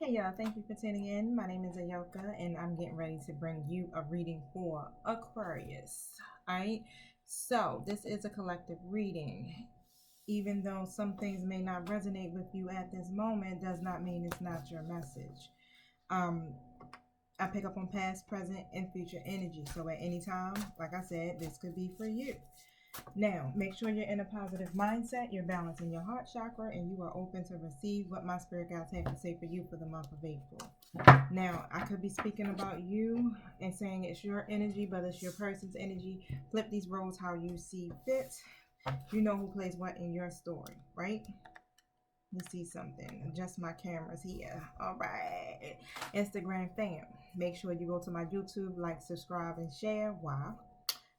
Hey y'all, thank you for tuning in. My name is Ayoka and I'm getting ready to bring you a reading for Aquarius. Alright, so this is a collective reading. Even though some things may not resonate with you at this moment, does not mean it's not your message. Um, I pick up on past, present, and future energy. So at any time, like I said, this could be for you. Now, make sure you're in a positive mindset, you're balancing your heart chakra, and you are open to receive what my spirit guides have to say for you for the month of April. Now, I could be speaking about you and saying it's your energy, but it's your person's energy. Flip these roles how you see fit. You know who plays what in your story, right? Let's see something. Adjust my cameras here. All right. Instagram fam. Make sure you go to my YouTube, like, subscribe, and share. Wow.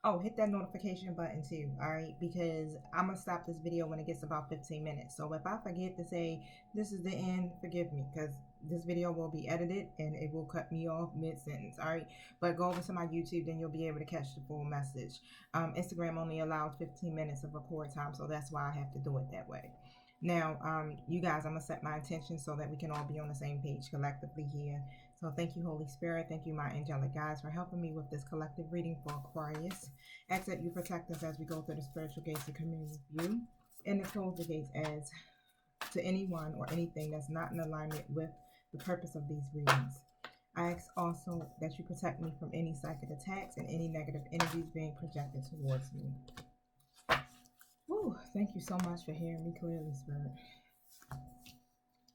Oh, hit that notification button too, all right? Because I'm going to stop this video when it gets about 15 minutes. So if I forget to say this is the end, forgive me because this video will be edited and it will cut me off mid-sentence, all right? But go over to my YouTube, then you'll be able to catch the full message. Instagram only allows 15 minutes of record time, so that's why I have to do it that way. Now, you guys, I'm going to set my intention so that we can all be on the same page collectively here. So thank you, Holy Spirit. Thank you, my angelic guides, for helping me with this collective reading for Aquarius. Ask that you protect us as we go through the spiritual gates to commune with you, and to close the gates as to anyone or anything that's not in alignment with the purpose of these readings. I ask also that you protect me from any psychic attacks and any negative energies being projected towards me. Whew, thank you so much for hearing me clearly, Spirit.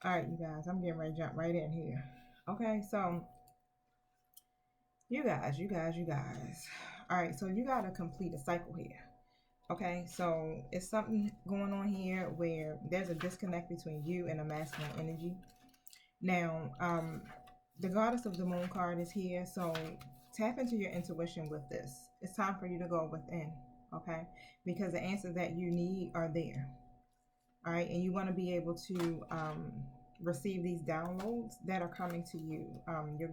All right, you guys, I'm getting ready to jump right in here. Okay, so you guys. All right, so you got to complete a cycle here. Okay, so it's something going on here where there's a disconnect between you and a masculine energy. Now, the goddess of the moon card is here, so tap into your intuition with this. It's time for you to go within, okay? Because the answers that you need are there. All right, and you want to be able to receive these downloads that are coming to you. You're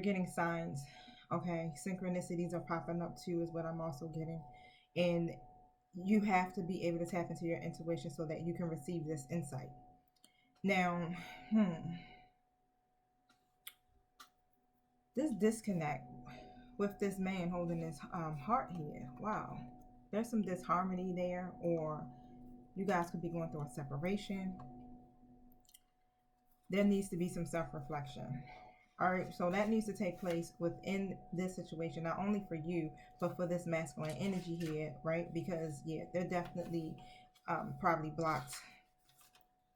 getting signs, okay? Synchronicities are popping up too, is what I'm also getting. And you have to be able to tap into your intuition so that you can receive this insight. Now, this disconnect with this man holding his heart here, wow, there's some disharmony there, or you guys could be going through a separation. There needs to be some self-reflection. All right, so that needs to take place within this situation, not only for you, but for this masculine energy here, right? Because, yeah, they're definitely probably blocked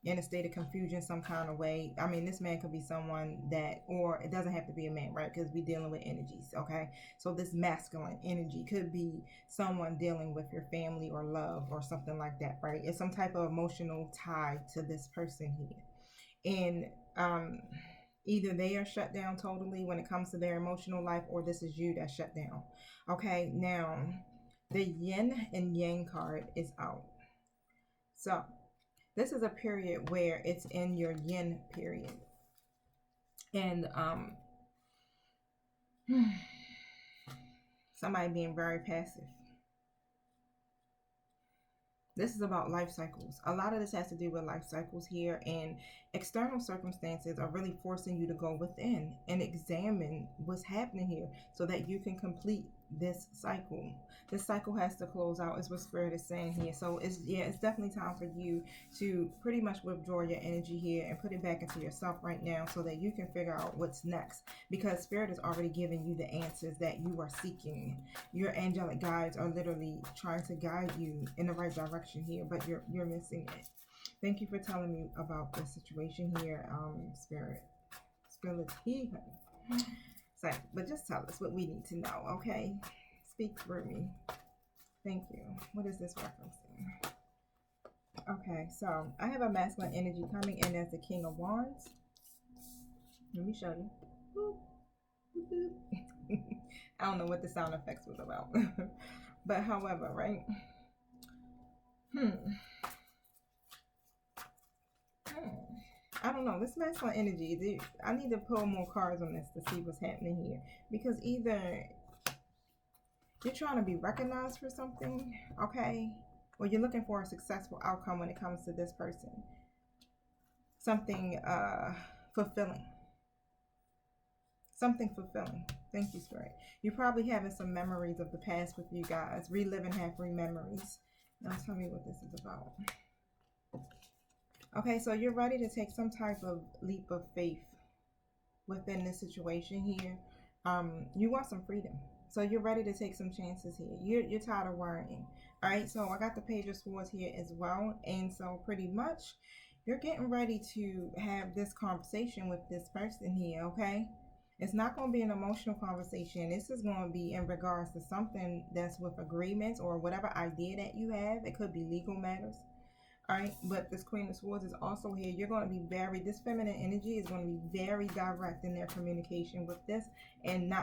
in a state of confusion some kind of way. I mean, this man could be someone that, or it doesn't have to be a man, right? Because we're dealing with energies, okay? So this masculine energy could be someone dealing with your family or love or something like that, right? It's some type of emotional tie to this person here. And either they are shut down totally when it comes to their emotional life, or this is you that's shut down. Okay, now the yin and yang card is out. So this is a period where it's in your yin period. And somebody being very passive. This is about life cycles. A lot of this has to do with life cycles here, and external circumstances are really forcing you to go within and examine what's happening here so that you can complete this cycle. This cycle has to close out, is what Spirit is saying here. So it's definitely time for you to pretty much withdraw your energy here and put it back into yourself right now so that you can figure out what's next, because Spirit is already giving you the answers that you are seeking. Your angelic guides are literally trying to guide you in the right direction here, but you're missing it. Thank you for telling me about this situation here, Spirit. Spirit, so, but just tell us what we need to know, okay? Speak through me. Thank you. What is this referencing? Okay, so I have a masculine energy coming in as the King of Wands. Let me show you. I don't know what the sound effects was about. But however, right? I don't know. This masculine energy, I need to pull more cards on this to see what's happening here. Because either you're trying to be recognized for something, okay? Or you're looking for a successful outcome when it comes to this person. Something fulfilling. Something fulfilling. Thank you, Spirit. You're probably having some memories of the past with you guys. Reliving half-free memories. Now tell me what this is about. Okay, so you're ready to take some type of leap of faith within this situation here. You want some freedom. So you're ready to take some chances here. You're tired of worrying. All right, so I got the Page of Swords here as well. And so pretty much you're getting ready to have this conversation with this person here, okay? It's not going to be an emotional conversation. This is going to be in regards to something that's with agreements or whatever idea that you have. It could be legal matters. All right, but this Queen of Swords is also here. You're going to be this feminine energy is going to be very direct in their communication with this, and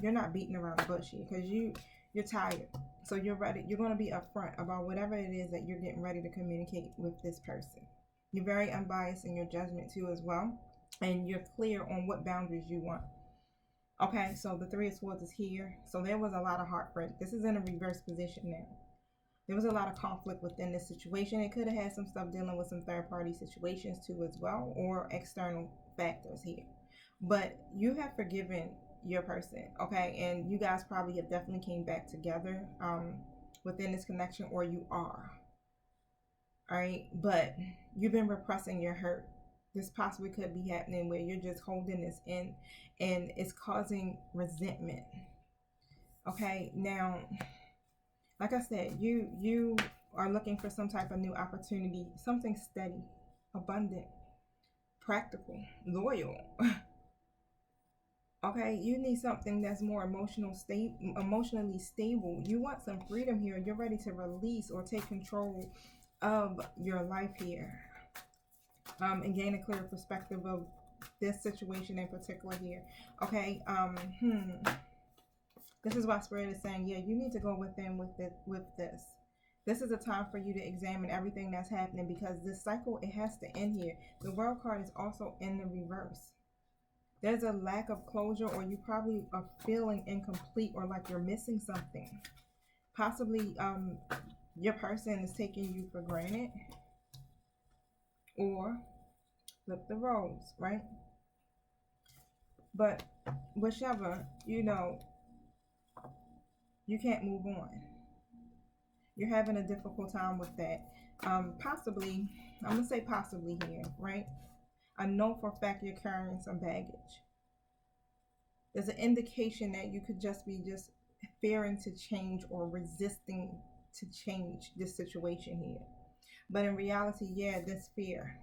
you're not beating around the bush here because you're tired. So you're ready. You're going to be upfront about whatever it is that you're getting ready to communicate with this person. You're very unbiased in your judgment too as well, and you're clear on what boundaries you want. Okay, so the Three of Swords is here. So there was a lot of heartbreak. This is in a reverse position now. There was a lot of conflict within this situation. It could have had some stuff dealing with some third-party situations too as well, or external factors here. But you have forgiven your person, okay? And you guys probably have definitely came back together within this connection, or you are. All right, but you've been repressing your hurt. This possibly could be happening where you're just holding this in and it's causing resentment. Okay, now, like I said, you are looking for some type of new opportunity, something steady, abundant, practical, loyal. Okay, you need something that's more emotionally stable. You want some freedom here. You're ready to release or take control of your life here. And gain a clear perspective of this situation in particular here. Okay, this is why Spirit is saying, yeah, you need to go within with this. This is a time for you to examine everything that's happening, because this cycle, it has to end here. The World card is also in the reverse. There's a lack of closure, or you probably are feeling incomplete or like you're missing something. Possibly your person is taking you for granted, or flip the roles, right? But whichever, you can't move on. You're having a difficult time with that. Possibly, I'm going to say possibly here, right? I know for a fact you're carrying some baggage. There's an indication that you could just be fearing to change or resisting to change this situation here. But in reality, yeah, this fear.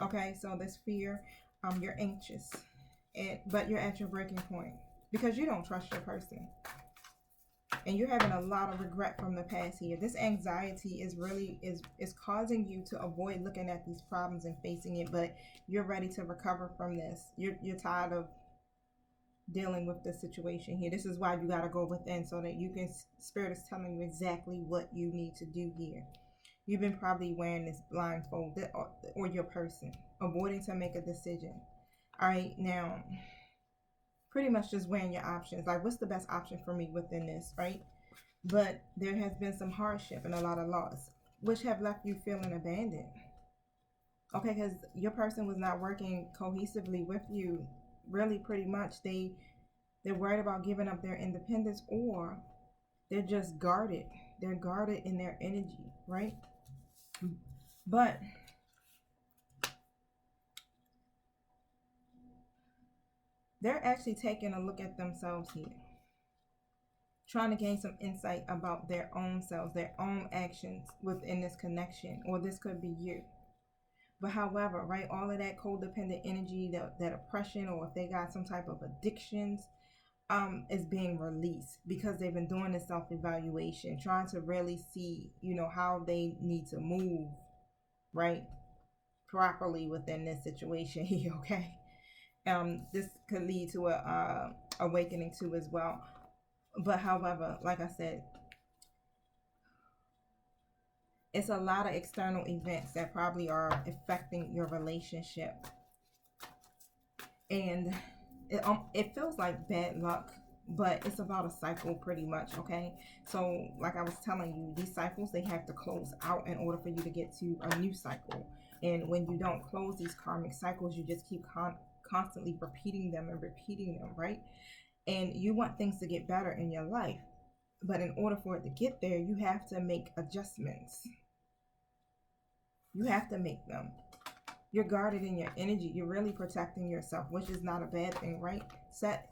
Okay, so this fear, you're anxious, but you're at your breaking point because you don't trust your person. And you're having a lot of regret from the past here. This anxiety is really is causing you to avoid looking at these problems and facing it, but you're ready to recover from this. You're tired of dealing with this situation here. This is why you got to go within, so that you can, Spirit is telling you exactly what you need to do here. You've been probably wearing this blindfold, or your person, avoiding to make a decision. All right, now, pretty much just weighing your options. Like, what's the best option for me within this, right? But there has been some hardship and a lot of loss, which have left you feeling abandoned. Okay, because your person was not working cohesively with you. Really, pretty much, they're worried about giving up their independence, or they're just guarded. They're guarded in their energy, right? But they're actually taking a look at themselves here, trying to gain some insight about their own selves, their own actions within this connection, or this could be you. But however, right, all of that codependent energy, that oppression, or if they got some type of addictions, is being released, because they've been doing this self-evaluation, trying to really see, how they need to move, right, properly within this situation here, okay? This could lead to a awakening too as well. But however, like I said, it's a lot of external events that probably are affecting your relationship, and it feels like bad luck, but it's about a cycle pretty much, okay? So like I was telling you, these cycles, they have to close out in order for you to get to a new cycle. And when you don't close these karmic cycles, you just keep constantly repeating them and repeating them, right? And you want things to get better in your life. But in order for it to get there, you have to make adjustments. You have to make them. You're guarded in your energy. You're really protecting yourself, which is not a bad thing, right? Set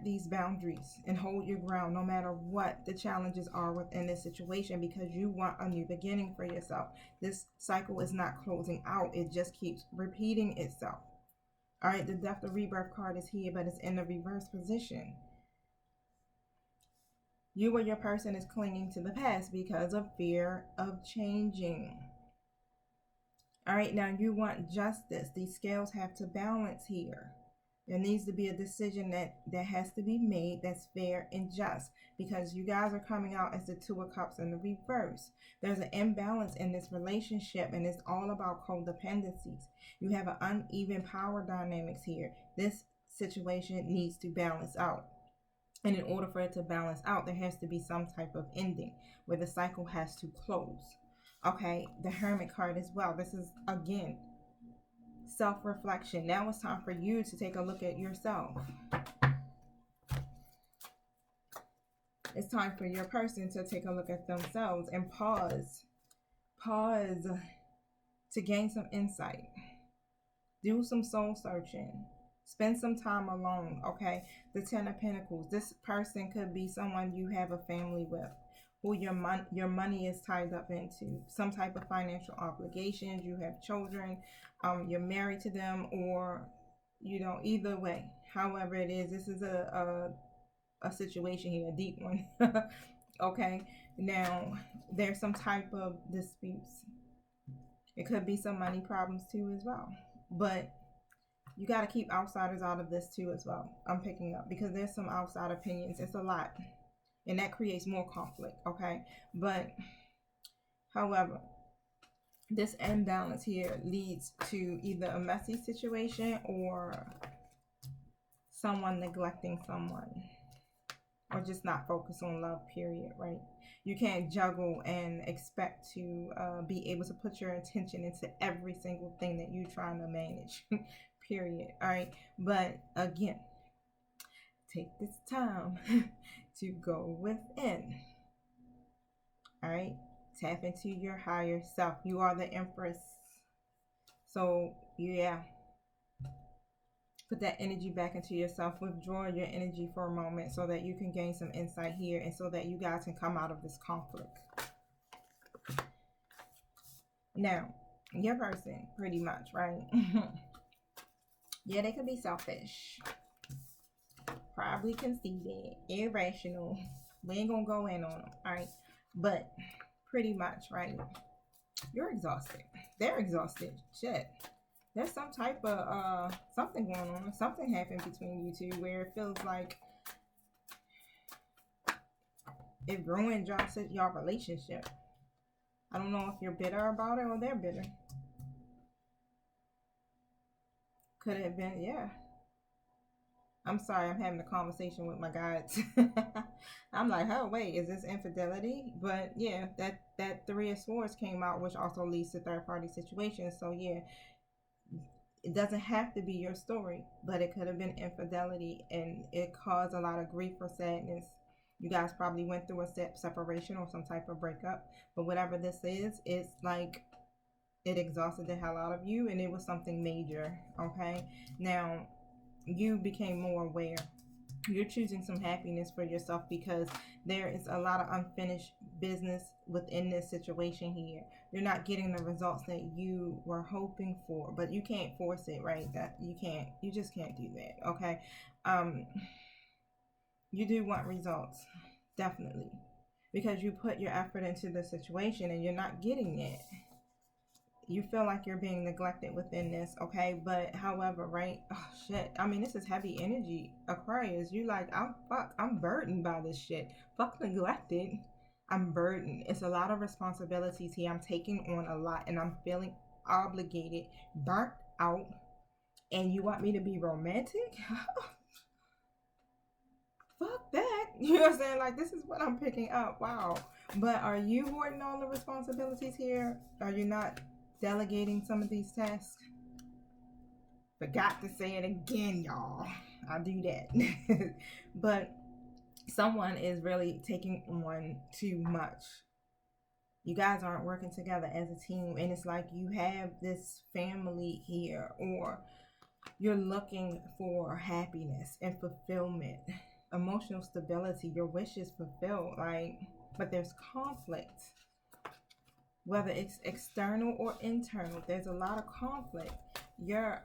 these boundaries and hold your ground no matter what the challenges are within this situation, because you want a new beginning for yourself. This cycle is not closing out. It just keeps repeating itself. All right, the Death of Rebirth card is here, but it's in the reverse position. You or your person is clinging to the past because of fear of changing. All right, now you want justice. These scales have to balance here. There needs to be a decision that has to be made that's fair and just, because you guys are coming out as the Two of Cups in the reverse. There's an imbalance in this relationship, and it's all about codependencies. You have an uneven power dynamics here. This situation needs to balance out. And in order for it to balance out, there has to be some type of ending where the cycle has to close. Okay, the Hermit card as well. This is, again, self-reflection. Now it's time for you to take a look at yourself. It's time for your person to take a look at themselves and pause to gain some insight. Do some soul searching. Spend some time alone, okay? The Ten of Pentacles. This person could be someone you have a family with, who your money is tied up into, some type of financial obligations. You have children, you're married to them, or either way, however it is, this is a situation here, a deep one. Okay, now there's some type of disputes. It could be some money problems too as well, but you got to keep outsiders out of this too as well. I'm picking up, because there's some outside opinions. It's a lot, and that creates more conflict. Okay, but however, this imbalance here leads to either a messy situation or someone neglecting someone, or just not focus on love, period, right? You can't juggle and expect to be able to put your attention into every single thing that you're trying to manage, period. All right, but again, take this time to go within. All right, tap into your higher self. You are the Empress. So yeah, put that energy back into yourself. Withdraw your energy for a moment so that you can gain some insight here, and so that you guys can come out of this conflict. Now, your person, pretty much, right? Yeah, they could be selfish, probably conceited, irrational. We ain't gonna go in on them, all right? But pretty much, right? You're exhausted. They're exhausted. Shit. There's some type of something going on. Something happened between you two where it feels like it ruined your relationship. I don't know if you're bitter about it or they're bitter. Could it have been, yeah. I'm sorry, I'm having a conversation with my guides. I'm like, oh wait, is this infidelity? But yeah, that Three of Swords came out, which also leads to third party situations. So yeah, it doesn't have to be your story, but it could have been infidelity, and it caused a lot of grief or sadness. You guys probably went through a separation or some type of breakup, but whatever this is, it's like it exhausted the hell out of you, and it was something major. Okay, now you became more aware. You're choosing some happiness for yourself, because there is a lot of unfinished business within this situation here. You're not getting the results that you were hoping for, but you can't force it, right? That you just can't do that. Okay, you do want results, definitely, because you put your effort into the situation and you're not getting it. You feel like you're being neglected within this, okay? But however, right? Oh shit. I mean, this is heavy energy, Aquarius. You like, I'm burdened by this shit. Fuck neglected. I'm burdened. It's a lot of responsibilities here. I'm taking on a lot, and I'm feeling obligated, burnt out. And you want me to be romantic? Fuck that. You know what I'm saying? Like, this is what I'm picking up. Wow. But are you hoarding all the responsibilities here? Are you not delegating some of these tasks. Forgot to say it again, y'all. I'll do that. But someone is really taking on too much. You guys aren't working together as a team, and it's like you have this family here, or you're looking for happiness and fulfillment, emotional stability, your wishes fulfilled, like, but there's conflict, whether it's external or internal. There's a lot of conflict. Your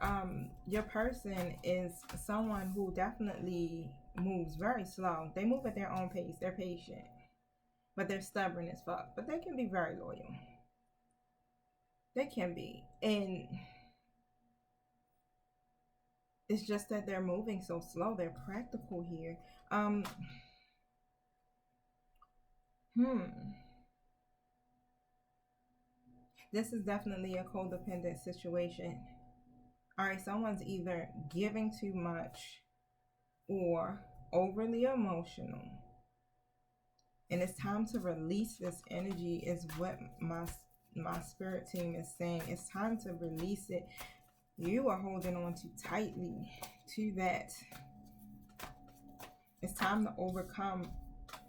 person is someone who definitely moves very slow. They move at their own pace. They're patient, but they're stubborn as fuck. But they can be very loyal. They can be. And it's just that they're moving so slow. They're practical here. This is definitely a codependent situation. All right, someone's either giving too much or overly emotional. And it's time to release this energy, is what my spirit team is saying. It's time to release it. You are holding on too tightly to that. It's time to overcome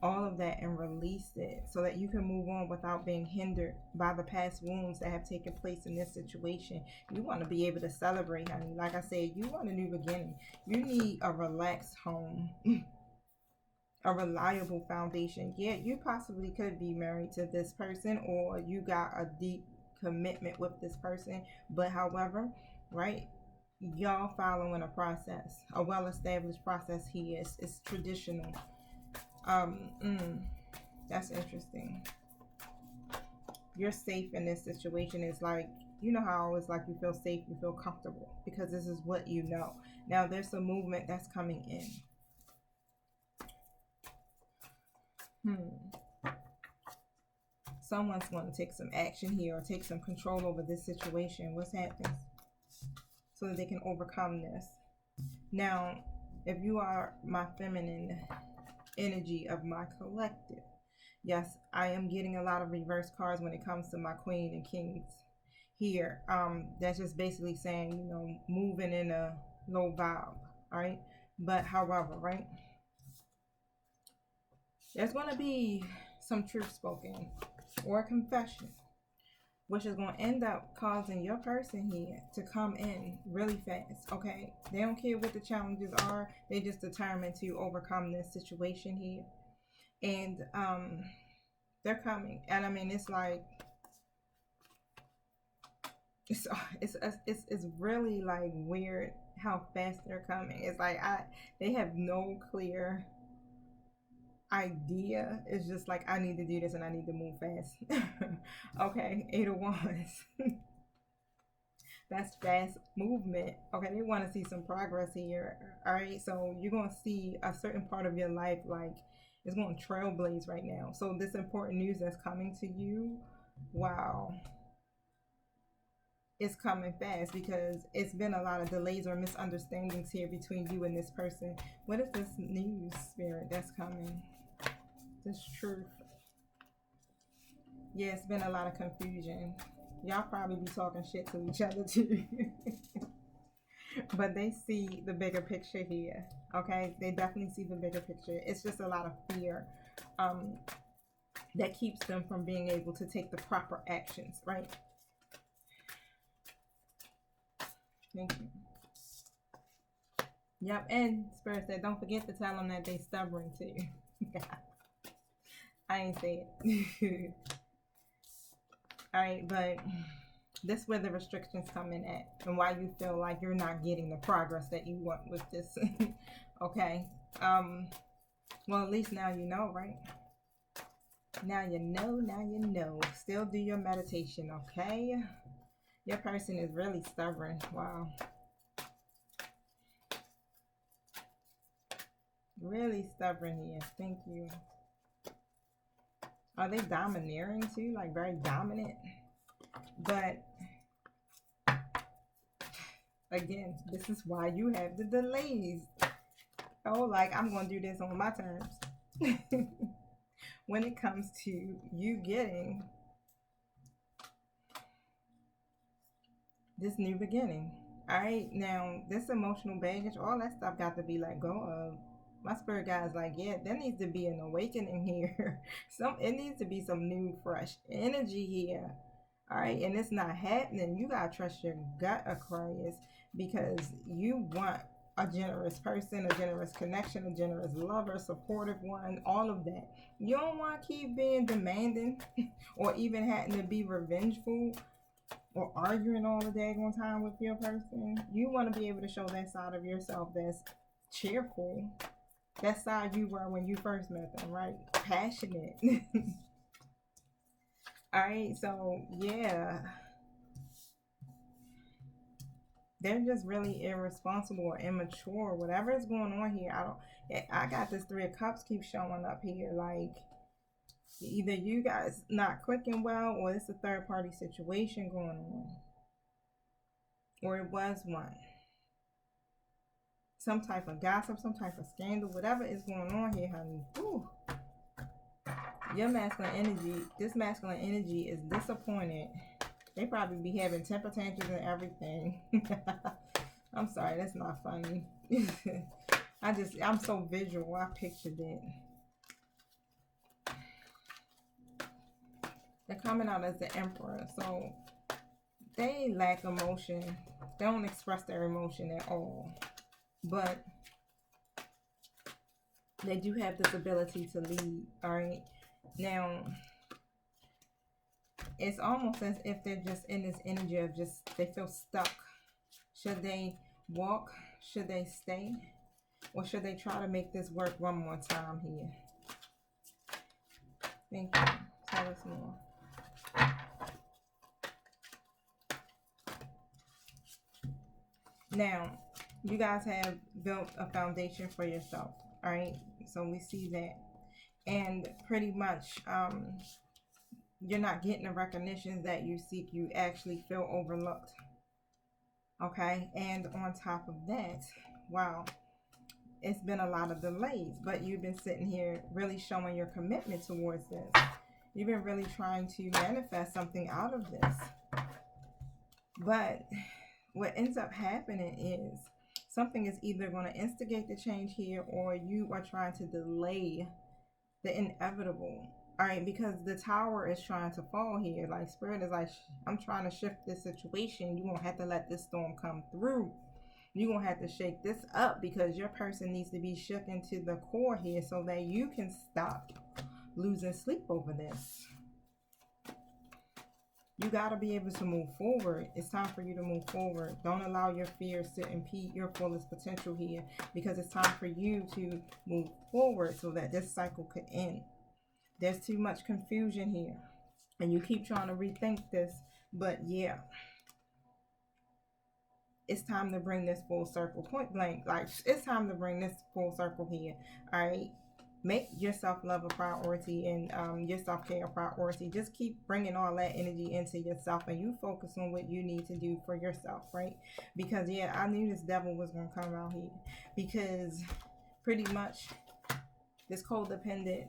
all of that and release it so that you can move on without being hindered by the past wounds that have taken place in this situation. You want to be able to celebrate, honey. Like I said, you want a new beginning. You need a relaxed home, a reliable foundation. Yeah, you possibly could be married to this person, or you got a deep commitment with this person. But however, right, y'all following a process, a well-established process here. It's traditional. That's interesting. You're safe in this situation. It's like, you know how always like you feel safe, you feel comfortable, because this is what you know. Now there's some movement that's coming in. Someone's going to take some action here, or take some control over this situation. What's happening? So that they can overcome this. Now, if you are my feminine energy of my collective, yes, I am getting a lot of reverse cards when it comes to my queen and kings here. That's just basically saying, you know, moving in a low vibe, all right? But however, right, there's going to be some truth spoken or confession, which is going to end up causing your person here to come in really fast, okay? They don't care what the challenges are. They just determined to overcome this situation here. And they're coming. And I mean, it's like, it's really like weird how fast they're coming. It's like they have no clear idea. It's just like, I need to do this and I need to move fast. Okay, 8 of Wands. That's fast movement. Okay, they want to see some progress here. All right, so you're going to see a certain part of your life, like, it's going to trailblaze right now. So this important news that's coming to you, wow, it's coming fast, because it's been a lot of delays or misunderstandings here between you and this person. What is this news, Spirit, that's coming? This truth. Yeah, it's been a lot of confusion. Y'all probably be talking shit to each other too. But they see the bigger picture here. Okay, they definitely see the bigger picture. It's just a lot of fear that keeps them from being able to take the proper actions, right? Thank you. Yep, and Spirit said, don't forget to tell them that they stubborn too. I ain't say it. Alright, but this is where the restrictions come in at, and why you feel like you're not getting the progress that you want with this. Okay. Well, at least now you know, right? Now you know. Still do your meditation, okay? Your person is really stubborn. Wow. Really stubborn here. Thank you. Are they domineering too? Like very dominant? But again, this is why you have the delays. Oh, like, I'm going to do this on my terms. When it comes to you getting this new beginning. All right, now this emotional baggage, all that stuff got to be let go of. My spirit guy is like, yeah, there needs to be an awakening here. It needs to be some new, fresh energy here. All right, and it's not happening. You gotta trust your gut, Aquarius, because you want a generous person, a generous connection, a generous lover, supportive one, all of that. You don't want to keep being demanding or even having to be revengeful or arguing all the daggone time with your person. You want to be able to show that side of yourself that's cheerful. That side you were when you first met them, right? Passionate. Alright, so yeah. They're just really irresponsible or immature. Whatever is going on here, I got this Three of Cups keep showing up here. Like, either you guys not clicking well, or it's a third party situation going on. Or it was one. Some type of gossip, some type of scandal, whatever is going on here, honey. Ooh. Your masculine energy, this masculine energy is disappointed. They probably be having temper tantrums and everything. I'm sorry, that's not funny. I'm so visual, I pictured it. They're coming out as the Emperor, so they lack emotion. They don't express their emotion at all. But they do have this ability to lead, alright? Now, it's almost as if they're just in this energy of they feel stuck. Should they walk? Should they stay? Or should they try to make this work one more time here? Thank you. Tell us more. Now, you guys have built a foundation for yourself, all right? So we see that. And pretty much, you're not getting the recognition that you seek. You actually feel overlooked, okay? And on top of that, wow, it's been a lot of delays, but you've been sitting here really showing your commitment towards this. You've been really trying to manifest something out of this. But what ends up happening is something is either going to instigate the change here, or you are trying to delay the inevitable. All right, because the tower is trying to fall here. Like, Spirit is like, I'm trying to shift this situation. You're going to have to let this storm come through. You're going to have to shake this up, because your person needs to be shook into the core here so that you can stop losing sleep over this. You got to be able to move forward. It's time for you to move forward. Don't allow your fears to impede your fullest potential here, because it's time for you to move forward so that this cycle could end. There's too much confusion here, and you keep trying to rethink this, but yeah, it's time to bring this full circle. Point blank, like, it's time to bring this full circle here. All right, make your self-love a priority, and your self-care a priority. Just keep bringing all that energy into yourself, and you focus on what you need to do for yourself, right? Because yeah, I knew this devil was gonna come out here, because pretty much this codependent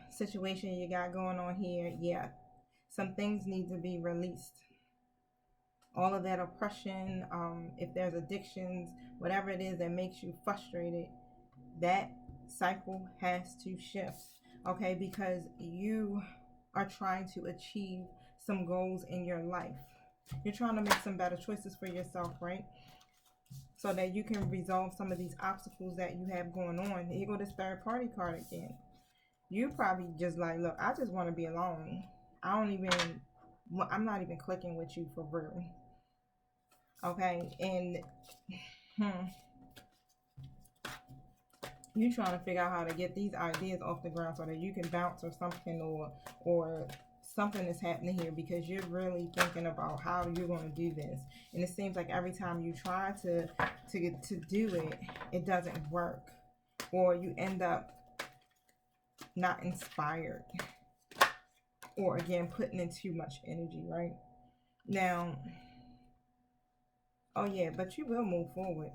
situation you got going on here, yeah, some things need to be released. All of that oppression, if there's addictions, whatever it is that makes you frustrated, that cycle has to shift, okay? Because you are trying to achieve some goals in your life. You're trying to make some better choices for yourself, right? So that you can resolve some of these obstacles that you have going on. Here go this third party card again. You probably just like, look, I just want to be alone. I'm not even clicking with you for real. Okay, and you trying to figure out how to get these ideas off the ground so that you can bounce or something, or something is happening here, because you're really thinking about how you're going to do this, and it seems like every time you try to do it, it doesn't work, or you end up not inspired, or again putting in too much energy, right? Now, oh yeah, but you will move forward.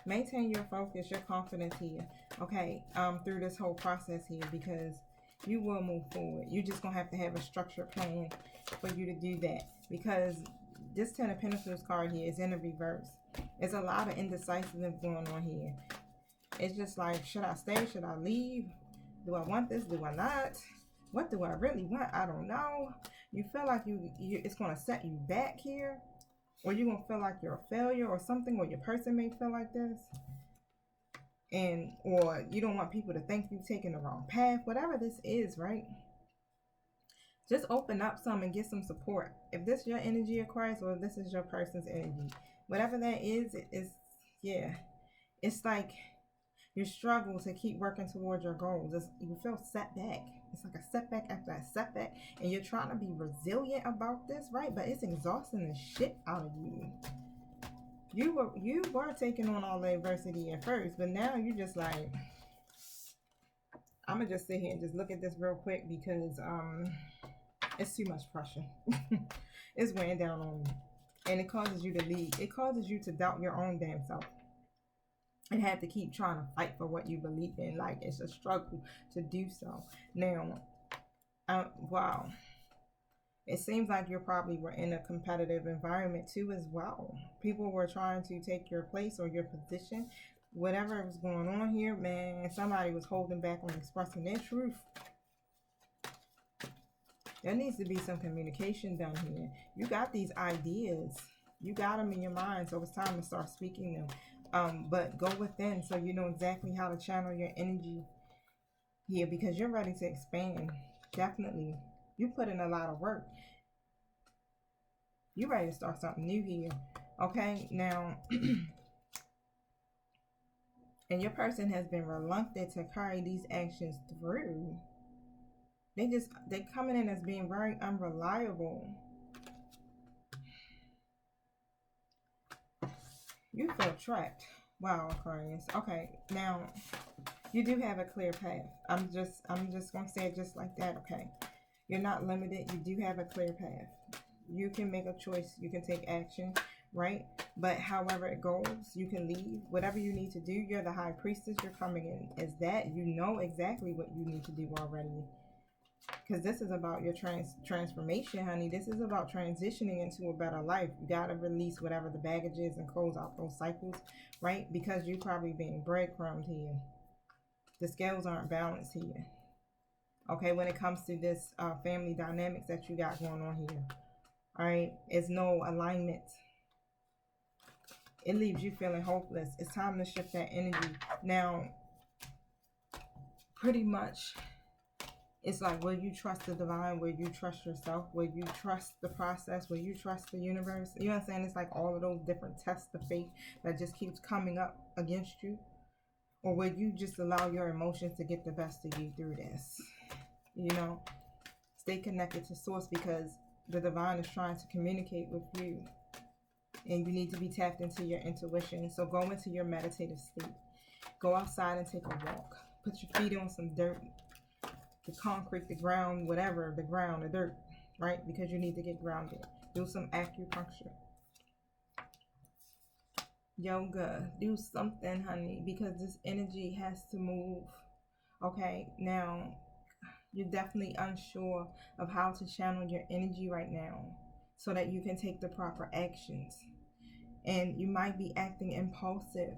Maintain your focus, your confidence here, okay, through this whole process here, because you will move forward. You're just gonna have to have a structured plan for you to do that. because this Ten of Pentacles card here is in the reverse. There's a lot of indecisiveness going on here. It's just like, should I stay? Should I leave? Do I want this? Do I not? What do I really want? I don't know. You feel like it's going to set you back here, or you're going to feel like you're a failure or something, or your person may feel like this. And or you don't want people to think you've taken the wrong path, whatever this is, right? Just open up some and get some support. If this is your energy, Aquarius, or if this is your person's energy, whatever that is, yeah, it's like you struggle to keep working towards your goals. You feel setback. It's like a setback after a setback, and you're trying to be resilient about this, right? But it's exhausting the shit out of you. You were taking on all the adversity at first, but now you're just like, I'm gonna just sit here and just look at this real quick because it's too much pressure. It's weighing down on you, and it causes you to leave. It causes you to doubt your own damn self and have to keep trying to fight for what you believe in. Like, it's a struggle to do so. Now, wow. It seems like you probably were in a competitive environment too as well. People were trying to take your place or your position. Whatever was going on here, man, somebody was holding back on expressing their truth. There needs to be some communication done here. You got these ideas. You got them in your mind, so it's time to start speaking them. But go within so you know exactly how to channel your energy here, because you're ready to expand. Definitely. You put in a lot of work. You're ready to start something new here. Okay, now, and your person has been reluctant to carry these actions through. They're coming in as being very unreliable. You feel trapped. Wow, Aquarius. Okay, now you do have a clear path. I'm just gonna say it just like that. Okay, you're not limited. You do have a clear path. You can make a choice. You can take action, right? But however it goes, you can leave. Whatever you need to do, you're the high priestess. You're coming in as that. You know exactly what you need to do already. Because this is about your transformation, honey. This is about transitioning into a better life. You got to release whatever the baggage is and close out those cycles, right? Because you're probably being breadcrumbed here. The scales aren't balanced here. Okay, when it comes to this family dynamics that you got going on here. All right, it's no alignment. It leaves you feeling hopeless. It's time to shift that energy. Now, pretty much, it's like, will you trust the divine? Will you trust yourself? Will you trust the process? Will you trust the universe? You know what I'm saying? It's like all of those different tests of faith that just keeps coming up against you. Or will you just allow your emotions to get the best of you through this? You know, stay connected to source, because the divine is trying to communicate with you. And you need to be tapped into your intuition. So go into your meditative state. Go outside and take a walk. Put your feet on some dirt. The concrete, the ground, whatever, the ground, the dirt, right? Because you need to get grounded. Do some acupuncture. Yoga. Do something, honey, because this energy has to move. Okay, now, you're definitely unsure of how to channel your energy right now so that you can take the proper actions. And you might be acting impulsive,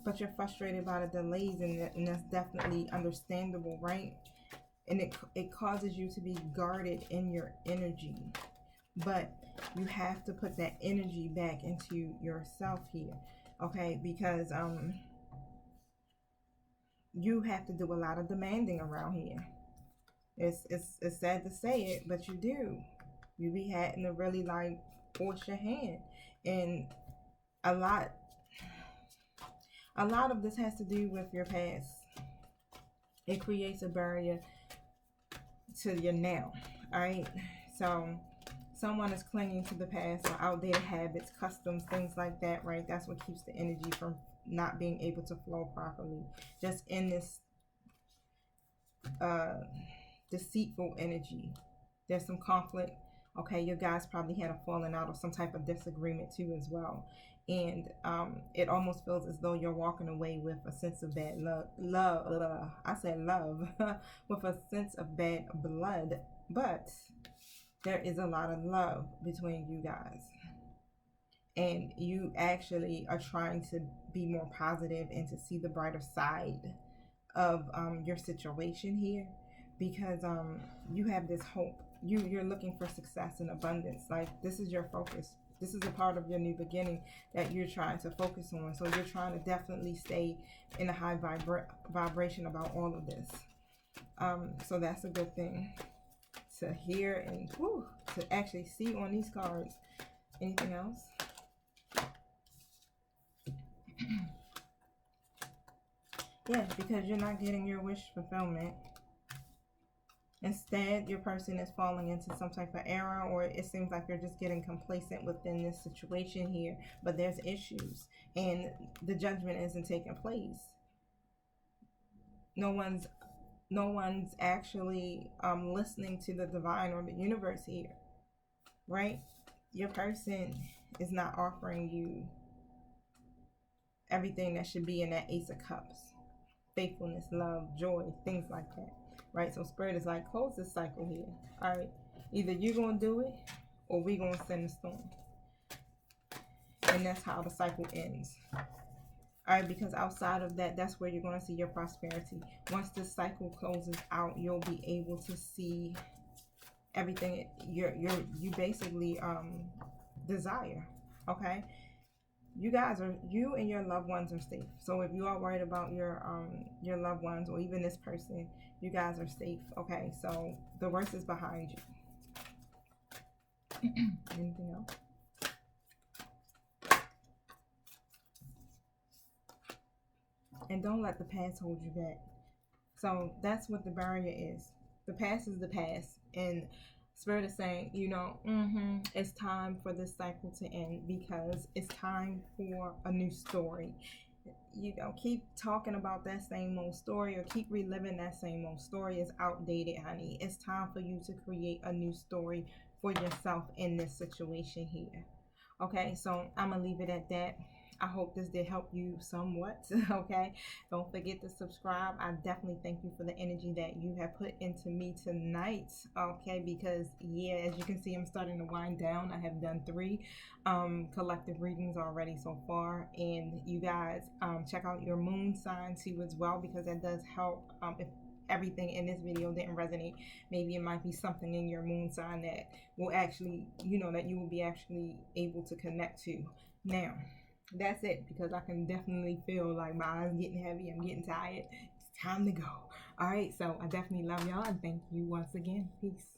but you're frustrated by the delays, and that's definitely understandable, right? And it causes you to be guarded in your energy. But you have to put that energy back into yourself here, okay? Because you have to do a lot of demanding around here. It's sad to say it, but you do. You be having to really like force your hand, and a lot of this has to do with your past. It creates a barrier to your now. All right, so someone is clinging to the past or outdated habits, customs, things like that, right? That's what keeps the energy from not being able to flow properly. Just in this deceitful energy, there's some conflict. Okay, you guys probably had a falling out or some type of disagreement too as well. And it almost feels as though you're walking away with a sense of bad love. I said love with a sense of bad blood. But there is a lot of love between you guys, and you actually are trying to be more positive and to see the brighter side of your situation here, because you have this hope. You're looking for success and abundance. Like, this is your focus. This is a part of your new beginning that you're trying to focus on. So you're trying to definitely stay in a high vibration about all of this. So that's a good thing to hear and to actually see on these cards. Anything else? Yeah, because you're not getting your wish fulfillment. Instead, your person is falling into some type of error, or it seems like you're just getting complacent within this situation here. But there's issues, and the judgment isn't taking place. No one's actually listening to the divine or the universe here, right? Your person is not offering you everything that should be in that Ace of Cups: faithfulness, love, joy, things like that, right? So Spirit is like, close this cycle here. All right, either you're gonna do it or we're gonna send a storm, and that's how the cycle ends. All right, because outside of that, that's where you're going to see your prosperity. Once this cycle closes out, you'll be able to see everything you basically desire. Okay, you and your loved ones are safe. So if you are worried about your loved ones, or even this person, you guys are safe. Okay, so the worst is behind you. Anything else? And don't let the past hold you back. So that's what the barrier is. The past is the past, and Spirit is saying, it's time for this cycle to end, because it's time for a new story. Keep talking about that same old story, or keep reliving that same old story is outdated, honey. It's time for you to create a new story for yourself in this situation here. Okay, so I'm gonna leave it at that. I hope this did help you somewhat. Okay, don't forget to subscribe. I definitely thank you for the energy that you have put into me tonight. Okay, because as you can see, I'm starting to wind down. I have done 3 collective readings already so far, and you guys check out your moon sign too as well, because that does help. If everything in this video didn't resonate, maybe it might be something in your moon sign that will actually, that you will be actually able to connect to. Now, that's it, because I can definitely feel like my eyes getting heavy. I'm getting tired. It's time to go. All right, so I definitely love y'all, and thank you once again. Peace.